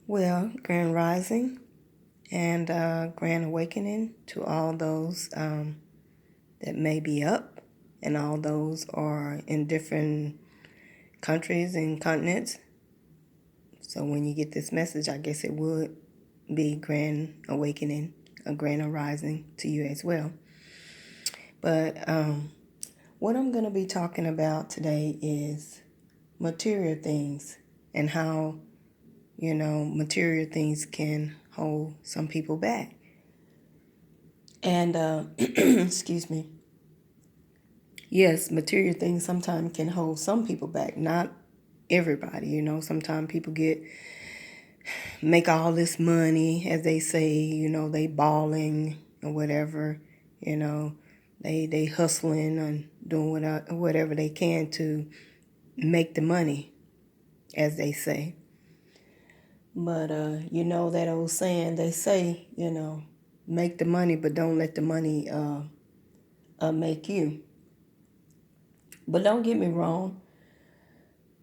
Well, Grand Rising and Grand Awakening to all those that may be up, and all those are in different countries and continents. So when you get this message, I guess it would be Grand Awakening, a Grand Arising to you as well. But what I'm going to be talking about today is material things and how, material things can hold some people back. And, excuse me, yes, material things sometimes can hold some people back, not everybody. Sometimes people make all this money, as they say, they balling or whatever, you know, they hustling and doing whatever they can to make the money, as they say. But, that old saying, they say, make the money, but don't let the money make you. But don't get me wrong.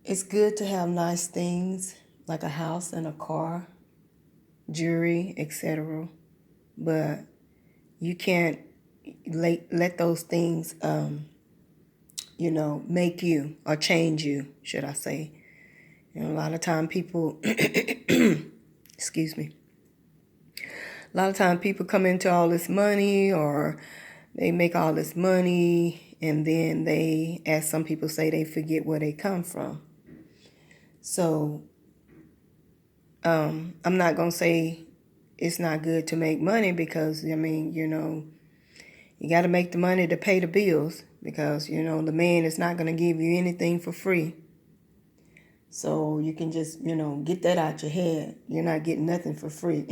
It's good to have nice things like a house and a car, jewelry, etc. But you can't let those things, make you or change you, should I say. A lot of time people, excuse me, a lot of time people come into all this money, or they make all this money, and then they, as some people say, they forget where they come from. So I'm not going to say it's not good to make money, because, you got to make the money to pay the bills, because, the man is not going to give you anything for free. So you can just, get that out your head. You're not getting nothing for free.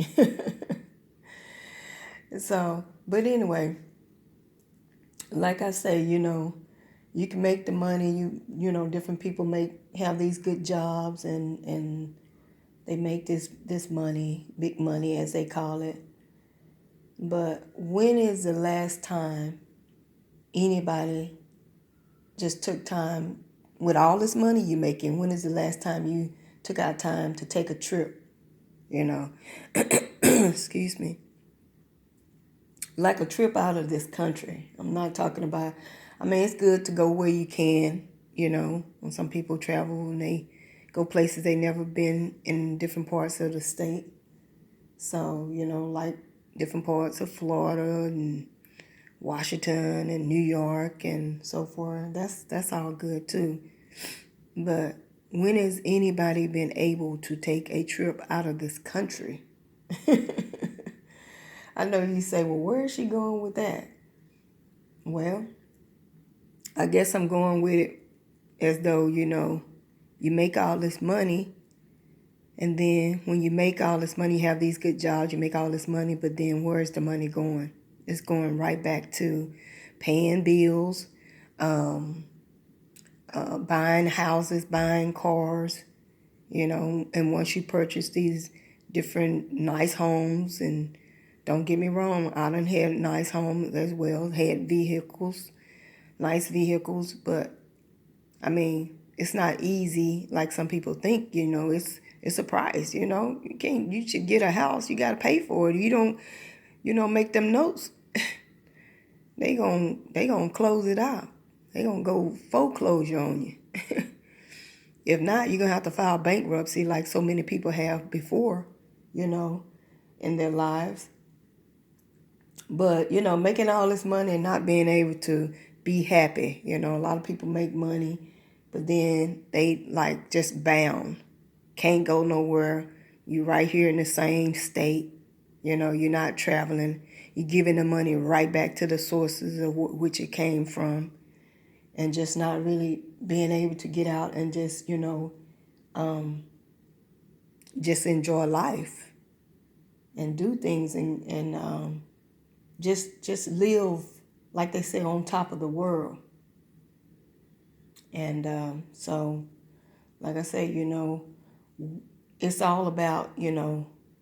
So, but anyway, like I say, you can make the money. Different people have these good jobs, and they make this money, big money as they call it. But when is the last time anybody just took time with all this money you're making? When is the last time you took out time to take a trip? Excuse me. Like a trip out of this country. I'm not talking about, it's good to go where you can, when some people travel and they go places they never been in different parts of the state. So, like different parts of Florida and Washington and New York and so forth. That's all good too. But when has anybody been able to take a trip out of this country? I know you say, well, where is she going with that? Well, I guess I'm going with it as though, you make all this money, and then when you make all this money, you have these good jobs, you make all this money, but then where's the money going? It's going right back to paying bills, buying houses, buying cars, and once you purchase these different nice homes, and don't get me wrong, I done had nice homes as well, had vehicles, nice vehicles, but it's not easy like some people think. It's a price. You should get a house, you got to pay for it. You don't make them notes. they gonna close it out. They gonna go foreclosure on you. If not, you're gonna have to file bankruptcy like so many people have before, in their lives. But, making all this money and not being able to be happy. A lot of people make money, but then they like just bound. Can't go nowhere. You right here in the same state. You're not traveling. You're giving the money right back to the sources of which it came from, and just not really being able to get out and just enjoy life and do things, and just live, like they say, on top of the world. And so, like I say, it's all about,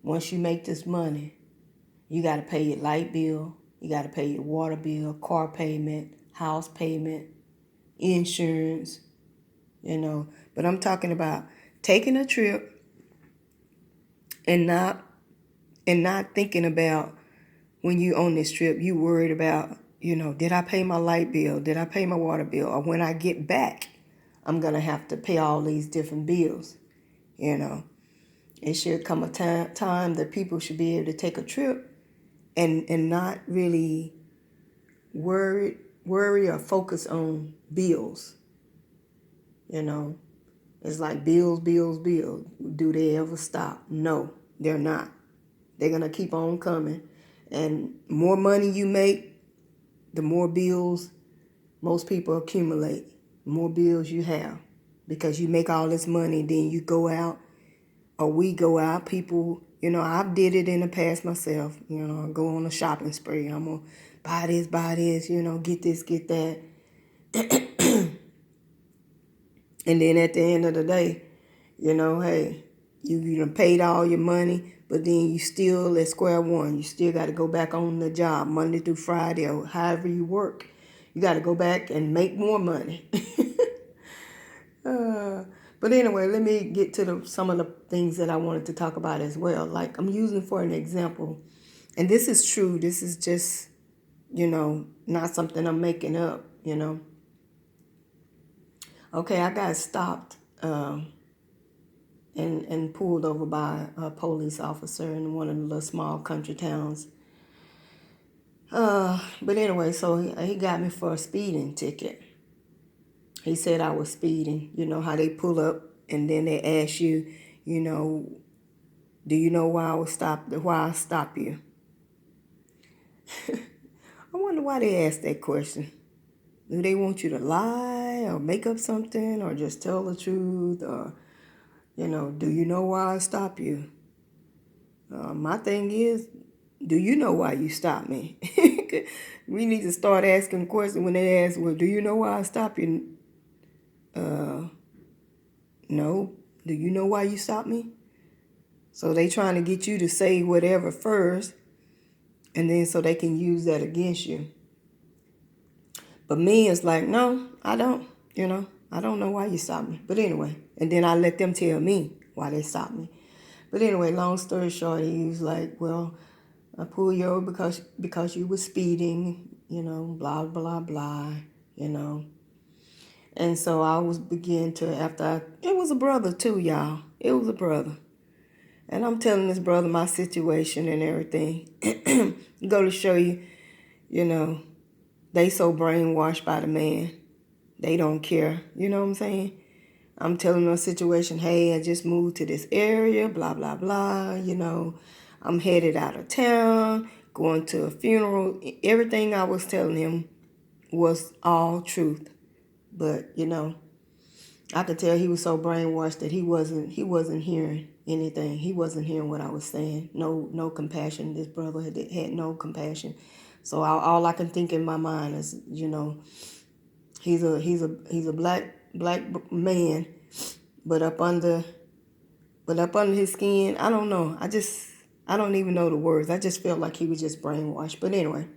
once you make this money, you got to pay your light bill, you got to pay your water bill, car payment, house payment, insurance, But I'm talking about taking a trip and not thinking about when you on this trip, you worried about, did I pay my light bill? Did I pay my water bill? Or when I get back, I'm going to have to pay all these different bills. It should come a time that people should be able to take a trip and not really worry or focus on bills. It's like bills. Do they ever stop? No, they're not. They're going to keep on coming. And more money you make, the more bills most people accumulate. The more bills you have. Because you make all this money, then you go out, or we go out. People, I've did it in the past myself. I go on a shopping spree. I'm going to buy this, get this, get that. And then at the end of the day, hey, you done paid all your money, but then you still at square one. You still got to go back on the job Monday through Friday or however you work. You got to go back and make more money. But anyway, let me get to some of the things that I wanted to talk about as well. Like I'm using for an example, and this is true. This is just, not something I'm making up, Okay, I got stopped and pulled over by a police officer in one of the little small country towns. But anyway, so he got me for a speeding ticket. He said I was speeding. You know how they pull up and then they ask you, do you know why I stopped you? I wonder why they ask that question. Do they want you to lie or make up something or just tell the truth? Or, do you know why I stopped you? My thing is, do you know why you stopped me? We need to start asking questions when they ask, well, do you know why I stopped you? No. Do you know why you stopped me? So they trying to get you to say whatever first, and then so they can use that against you. But me, it's like, no, I don't. I don't know why you stopped me. But anyway, and then I let them tell me why they stopped me. But anyway, long story short, he was like, well, I pulled you over because you were speeding, blah, blah, blah, And so I was begin to, it was a brother too, y'all. It was a brother. And I'm telling this brother my situation and everything. Go to show you, they so brainwashed by the man. They don't care. You know what I'm saying? I'm telling them a situation. Hey, I just moved to this area, blah, blah, blah. I'm headed out of town, going to a funeral. Everything I was telling him was all truth. But, I could tell he was so brainwashed that he wasn't hearing anything. He wasn't hearing what I was saying. No compassion. This brother had no compassion. So all I can think in my mind is, he's a black man, but up under his skin, I don't know. I don't even know the words. I just felt like he was just brainwashed. But anyway.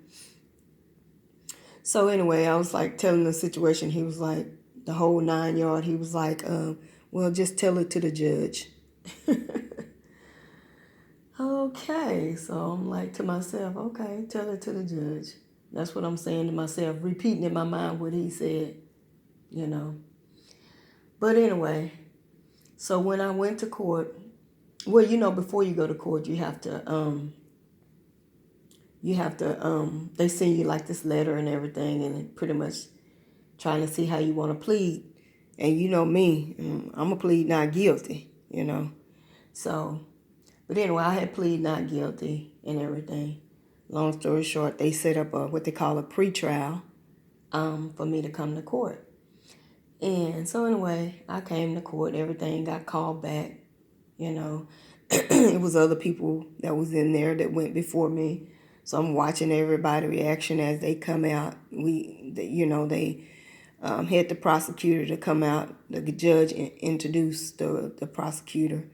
So anyway, I was like telling the situation. He was like the whole 9 yard. He was like, well, just tell it to the judge. Okay, so I'm like to myself, okay, tell it to the judge. That's what I'm saying to myself, repeating in my mind what he said, But anyway, so when I went to court, well, before you go to court, you have to, they send you like this letter and everything, and pretty much trying to see how you want to plead. And you know me, I'm going to plead not guilty, So, but anyway, I had plead not guilty and everything. Long story short, they set up what they call a pretrial for me to come to court. And so anyway, I came to court, everything got called back, It was other people that was in there that went before me. So I'm watching everybody's reaction as they come out. They had the prosecutor to come out. The judge introduced the prosecutor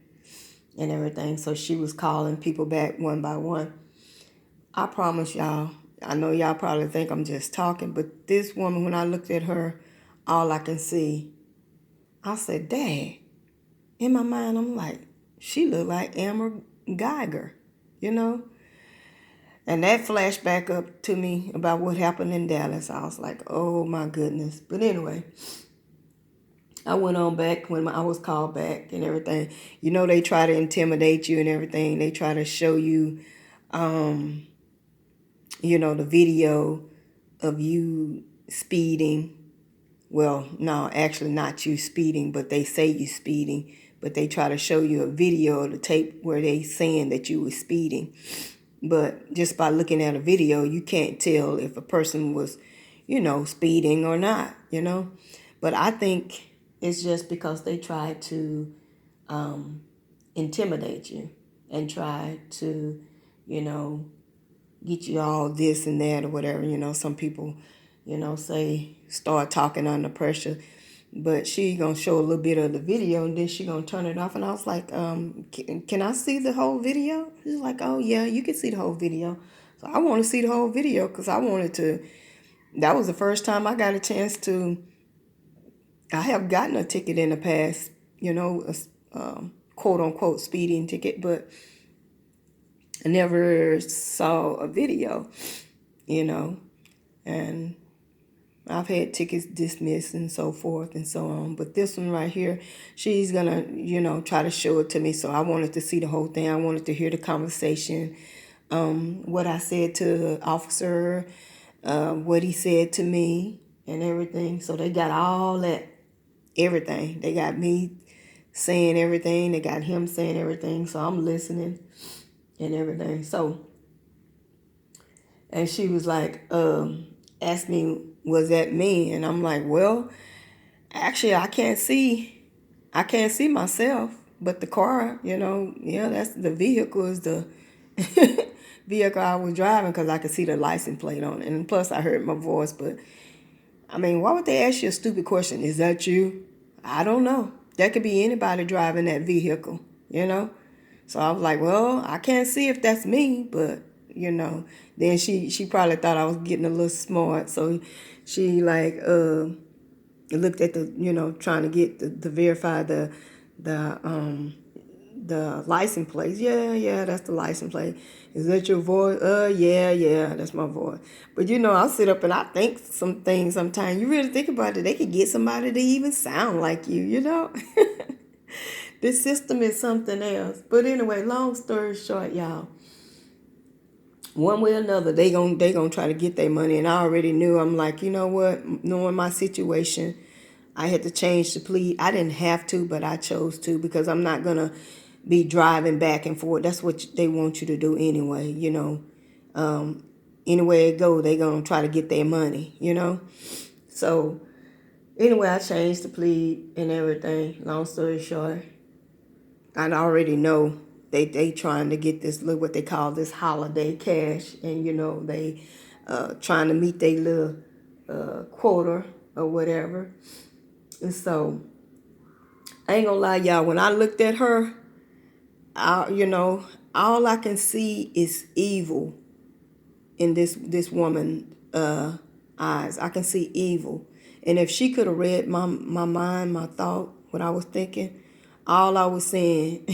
and everything. So she was calling people back one by one. I promise y'all, I know y'all probably think I'm just talking, but this woman, when I looked at her, all I can see, I said, Dad. In my mind, I'm like, she looked like Amber Geiger, you know. And that flashed back up to me about what happened in Dallas. I was like, oh my goodness. But anyway, I went on back when I was called back and everything. You know, they try to intimidate you and everything. They try to show you, the video of you speeding. Well, no, actually not you speeding, but they say you speeding. But they try to show you a video of the tape where they saying that you were speeding. But just by looking at a video, you can't tell if a person was, speeding or not, But I think it's just because they try to intimidate you and try to, get you all this and that or whatever. Some people, say start talking under pressure. But she gonna show a little bit of the video and then she gonna turn it off. And I was like, can I see the whole video? She's like, oh yeah, you can see the whole video. So I want to see the whole video because I wanted to. That was the first time I got a chance to. I have gotten a ticket in the past, a quote unquote speeding ticket, but I never saw a video, and I've had tickets dismissed and so forth and so on. But this one right here, she's going to, try to show it to me. So I wanted to see the whole thing. I wanted to hear the conversation, what I said to the officer, what he said to me and everything. So they got all that, everything. They got me saying everything. They got him saying everything. So I'm listening and everything. So, and she was like, asked me, was that me? And I'm like, well, actually, I can't see myself, but the car, that's the vehicle is the vehicle I was driving because I could see the license plate on it. And plus I heard my voice, but I mean, why would they ask you a stupid question? Is that you? I don't know. That could be anybody driving that vehicle, So I was like, well, I can't see if that's me, but then she probably thought I was getting a little smart. So she looked at the, trying to get to verify the license plate. Yeah, that's the license plate. Is that your voice? Yeah, that's my voice. But I'll sit up and I think some things sometimes. You really think about it, they could get somebody to even sound like you, This system is something else. But anyway, long story short, y'all. One way or another, they gonna try to get their money. And I already knew. I'm like, you know what? Knowing my situation, I had to change the plea. I didn't have to, but I chose to because I'm not gonna be driving back and forth. That's what they want you to do anyway. Anywhere it go, they gonna try to get their money. So anyway, I changed the plea and everything. Long story short, I already know. They trying to get this little what they call this holiday cash, and they trying to meet their little quota or whatever. And so I ain't gonna lie, y'all. When I looked at her, all I can see is evil in this woman eyes. I can see evil, and if she could have read my mind, my thought, what I was thinking, all I was saying.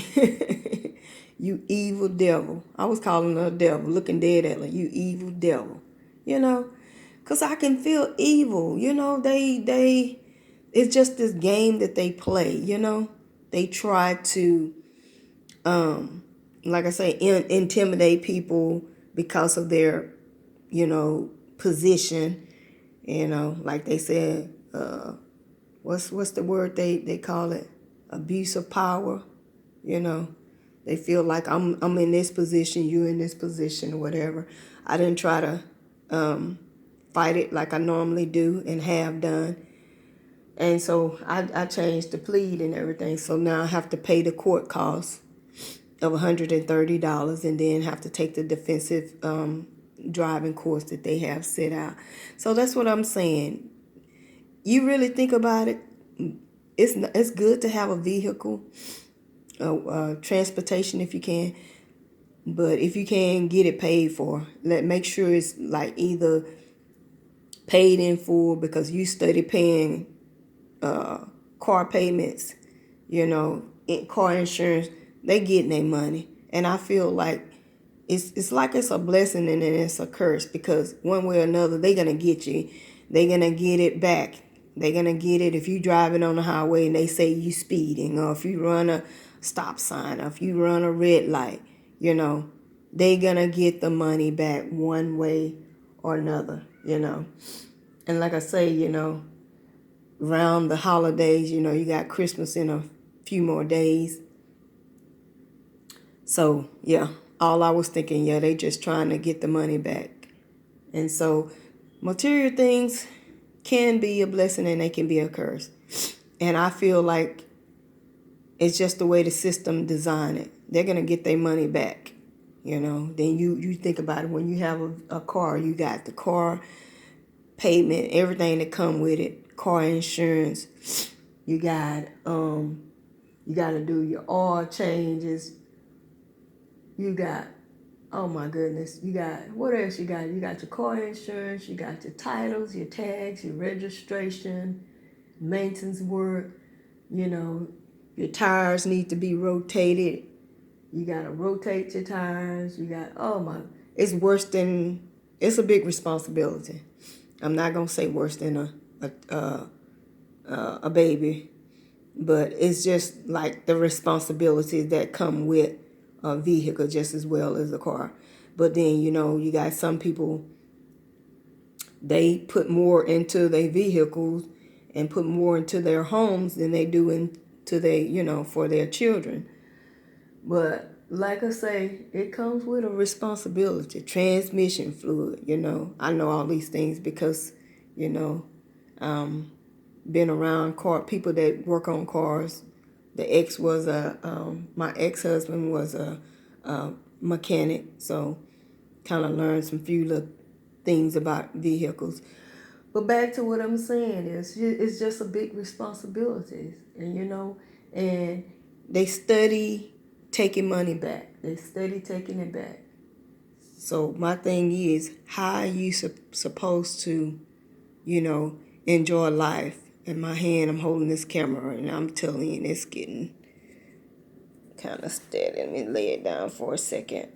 You evil devil. I was calling her a devil, looking dead at her. You evil devil. Because I can feel evil. It's just this game that they play, They try to, like I say, intimidate people because of their, position. Like they said, what's the word they call it? Abuse of power, They feel like I'm in this position, you in this position, or whatever. I didn't try to fight it like I normally do and have done. And so I changed the plead and everything. So now I have to pay the court costs of $130 and then have to take the defensive driving course that they have set out. So that's what I'm saying. You really think about it, it's good to have a vehicle. Transportation if you can, but if you can get it paid for, make sure it's like either paid in full because you study paying car payments, car insurance. They getting their money, And I feel like it's like it's a blessing and then it's a curse, because one way or another they're gonna get you. They're gonna get it back. They're gonna get it if you driving on the highway and they say you speeding, or if you run a stop sign, or if you run a red light. They're gonna get the money back one way or another. And like I say, around the holidays, you got Christmas in a few more days. So, yeah, all I was thinking, yeah, they just trying to get the money back. And so, material things can be a blessing and they can be a curse. And I feel like it's just the way the system designed it. They're going to get their money back. Then you think about it. When you have a car, you got the car payment, everything that come with it, car insurance. You got to do your oil changes. You got, oh my goodness, you got, what else you got? You got your car insurance, you got your titles, your tags, your registration, maintenance work. Your tires need to be rotated. You got to rotate your tires. You got, it's it's a big responsibility. I'm not going to say worse than a baby, but it's just like the responsibilities that come with a vehicle just as well as a car. But then, you got some people, they put more into their vehicles and put more into their homes than they do into for their children. But like I say, it comes with a responsibility. Transmission fluid, I know all these things because, been around people that work on cars. My ex-husband was a mechanic, so kind of learned some few little things about vehicles. But back to what I'm saying is, it's just a big responsibility, and they study taking money back. They study taking it back. So my thing is, how are you supposed to, enjoy life? In my hand, I'm holding this camera, and I'm telling you, it's getting kind of steady. Let me lay it down for a second.